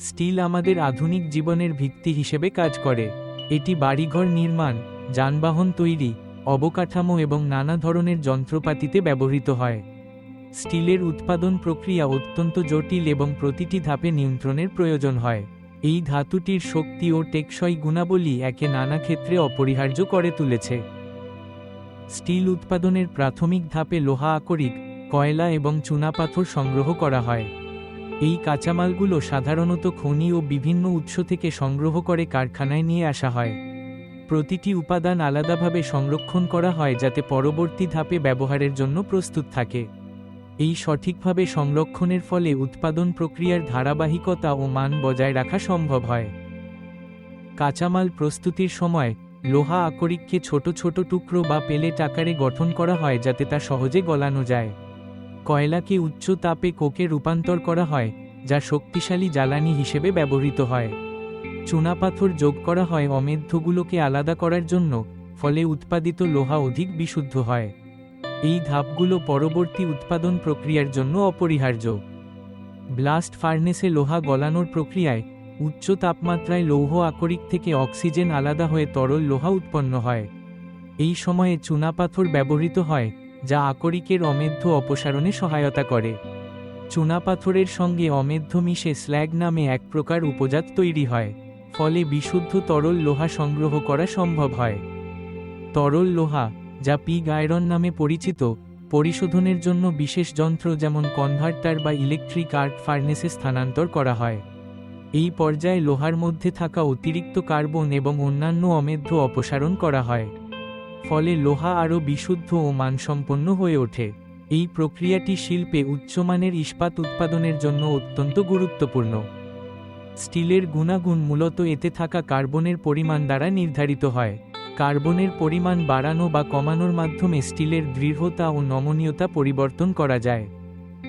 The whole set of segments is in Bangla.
স্টিল আমাদের আধুনিক জীবনের ভিত্তি হিসেবে কাজ করে। এটি বাড়িঘর নির্মাণ, যানবাহন তৈরি, অবকাঠামো এবং নানা ধরনের যন্ত্রপাতিতে ব্যবহৃত হয়। স্টিলের উৎপাদন প্রক্রিয়া অত্যন্ত জটিল এবং প্রতিটি ধাপে নিয়ন্ত্রণের প্রয়োজন হয়। এই ধাতুটির শক্তি ও টেকসই গুণাবলী একে নানা ক্ষেত্রে অপরিহার্য করে তুলেছে। স্টিল উৎপাদনের প্রাথমিক ধাপে লোহা আকরিক, কয়লা এবং চুনাপাথর সংগ্রহ করা হয়। এই কাঁচামালগুলো সাধারণত খনি ও বিভিন্ন উৎস থেকে সংগ্রহ করে কারখানায় নিয়ে আসা হয়। প্রতিটি উপাদান আলাদাভাবে সংরক্ষণ করা হয় যাতে পরবর্তী ধাপে ব্যবহারের জন্য প্রস্তুত থাকে। এই সঠিকভাবে সংরক্ষণের ফলে উৎপাদন প্রক্রিয়ার ধারাবাহিকতা ও মান বজায় রাখা সম্ভব হয়। কাঁচামাল প্রস্তুতির সময় লোহা আকরিককে ছোট ছোট টুকরো বা পেলেট আকারে গঠন করা হয় যাতে তা সহজে গলানো যায়। কয়লাকে উচ্চ তাপে কোকে রূপান্তর করা হয়, যা শক্তিশালী জ্বালানি হিসেবে ব্যবহৃত হয়। চুনাপাথর যোগ করা হয় অমেধ্যগুলোকে আলাদা করার জন্য, ফলে উৎপাদিত লোহা অধিক বিশুদ্ধ হয়। এই ধাপগুলো পরবর্তী উৎপাদন প্রক্রিয়ার জন্য অপরিহার্য। ব্লাস্ট ফার্নেসে লোহা গলানোর প্রক্রিয়ায় উচ্চ তাপমাত্রায় লৌহ আকরিক থেকে অক্সিজেন আলাদা হয়ে তরল লোহা উৎপন্ন হয়। এই সময়ে চুনাপাথর ব্যবহৃত হয়, যা আকরিকের অমেধ্য অপসারণে সহায়তা করে। চুনাপাথরের সঙ্গে অমেধ্য মিশে স্ল্যাগ নামে এক প্রকার উপজাত তৈরি হয়, ফলে বিশুদ্ধ তরল লোহা সংগ্রহ করা সম্ভব হয়। তরল লোহা, যা পিগ আয়রন নামে পরিচিত, পরিশোধনের জন্য বিশেষ যন্ত্র যেমন কনভার্টার বা ইলেকট্রিক আর্ক ফার্নেসে স্থানান্তর করা হয়। এই পর্যায়ে লোহার মধ্যে থাকা অতিরিক্ত কার্বন এবং অন্যান্য অমেধ্য অপসারণ করা হয়, ফলে লোহা আরও বিশুদ্ধ ও মানসম্পন্ন হয়ে ওঠে। এই প্রক্রিয়াটি শিল্পে উচ্চমানের ইস্পাত উৎপাদনের জন্য অত্যন্ত গুরুত্বপূর্ণ। স্টিলের গুণাগুণ মূলত এতে থাকা কার্বনের পরিমাণ দ্বারা নির্ধারিত হয়। কার্বনের পরিমাণ বাড়ানো বা কমানোর মাধ্যমে স্টিলের দৃঢ়তা ও নমনীয়তা পরিবর্তন করা যায়।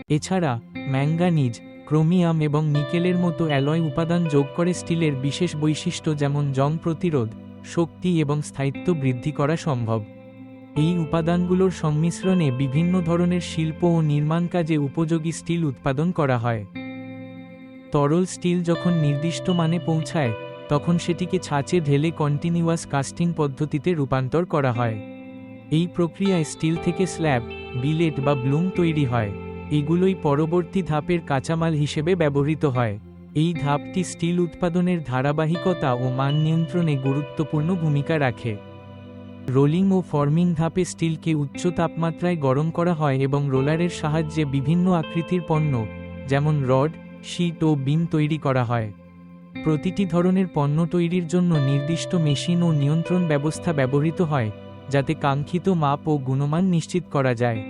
এছাড়া ম্যাঙ্গানিজ, ক্রোমিয়াম এবং নিকেলের মতো অ্যালয় উপাদান যোগ করে স্টিলের বিশেষ বৈশিষ্ট্য যেমন জং প্রতিরোধ, শক্তি এবং স্থায়িত্ব বৃদ্ধি করা সম্ভব। এই উপাদানগুলোর সংমিশ্রণে বিভিন্ন ধরনের শিল্প ও নির্মাণ কাজে উপযোগী স্টিল উৎপাদন করা হয়। তরল স্টিল যখন নির্দিষ্ট মানে পৌঁছায়, তখন সেটিকে ছাঁচে ঢেলে কন্টিনিউয়াস কাস্টিং পদ্ধতিতে রূপান্তর করা হয়। এই প্রক্রিয়ায় স্টিল থেকে স্ল্যাব, বিলেট বা ব্লুম তৈরি হয়। এগুলোই পরবর্তী ধাপের কাঁচামাল হিসেবে ব্যবহৃত হয়। এই ধাপটি স্টিল উৎপাদনের ধারাবাহিকতা ও মান নিয়ন্ত্রণে গুরুত্বপূর্ণ ভূমিকা রাখে। রোলিং ও ফর্মিং ধাপে স্টিলকে উচ্চ তাপমাত্রায় গরম করা হয় এবং রোলারের সাহায্যে বিভিন্ন আকৃতির পণ্য, যেমন রড, শীট ও বিম তৈরি করা হয়। প্রতিটি ধরনের পণ্য তৈরির জন্য নির্দিষ্ট মেশিন ও নিয়ন্ত্রণ ব্যবস্থা ব্যবহৃত হয়, যাতে কাঙ্ক্ষিত মাপ ও গুণমান নিশ্চিত করা যায়।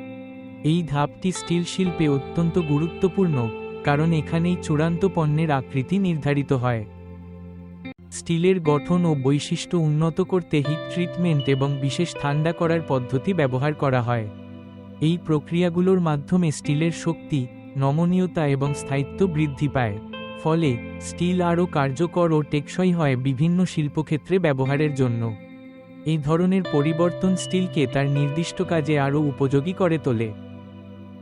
এই ধাপটি স্টিল শিল্পে অত্যন্ত গুরুত্বপূর্ণ, কারণ এখানেই চূড়ান্ত পণ্যের আকৃতি নির্ধারিত হয়। স্টিলের গঠন ও বৈশিষ্ট্য উন্নত করতে হিট ট্রিটমেন্ট এবং বিশেষ ঠান্ডা করার পদ্ধতি ব্যবহার করা হয়। এই প্রক্রিয়াগুলোর মাধ্যমে স্টিলের শক্তি, নমনীয়তা এবং স্থায়িত্ব বৃদ্ধি পায়, ফলে স্টিল আরও কার্যকর ও টেকসই হয় বিভিন্ন শিল্পক্ষেত্রে ব্যবহারের জন্য। এই ধরনের পরিবর্তন স্টিলকে তার নির্দিষ্ট কাজে আরও উপযোগী করে তোলে।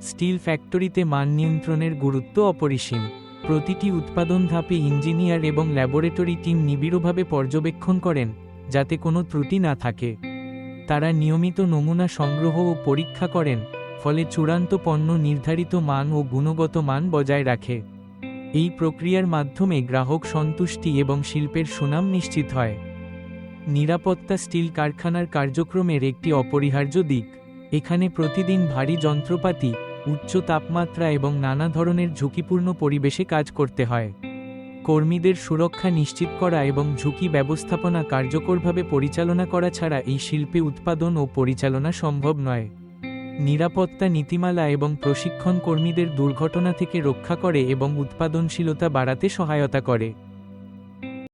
স্টিল ফ্যাক্টরিতে মান নিয়ন্ত্রণের গুরুত্ব অপরিসীম। প্রতিটি উৎপাদন ধাপে ইঞ্জিনিয়ার এবং ল্যাবরেটরি টিম নিবিড়ভাবে পর্যবেক্ষণ করেন, যাতে কোনো ত্রুটি না থাকে। তারা নিয়মিত নমুনা সংগ্রহ ও পরীক্ষা করেন, ফলে চূড়ান্ত পণ্য নির্ধারিত মান ও গুণগত মান বজায় রাখে। এই প্রক্রিয়ার মাধ্যমে গ্রাহক সন্তুষ্টি এবং শিল্পের সুনাম নিশ্চিত হয়। নিরাপত্তা স্টিল কারখানার কার্যক্রমের একটি অপরিহার্য দিক। এখানে প্রতিদিন ভারী যন্ত্রপাতি, উচ্চ তাপমাত্রা এবং নানা ধরনের ঝুঁকিপূর্ণ পরিবেশে কাজ করতে হয়। কর্মীদের সুরক্ষা নিশ্চিত করা এবং ঝুঁকি ব্যবস্থাপনা কার্যকরভাবে পরিচালনা করা ছাড়া এই শিল্পে উৎপাদন ও পরিচালনা সম্ভব নয়। নিরাপত্তা নীতিমালা এবং প্রশিক্ষণ কর্মীদের দুর্ঘটনা থেকে রক্ষা করে এবং উৎপাদনশীলতা বাড়াতে সহায়তা করে।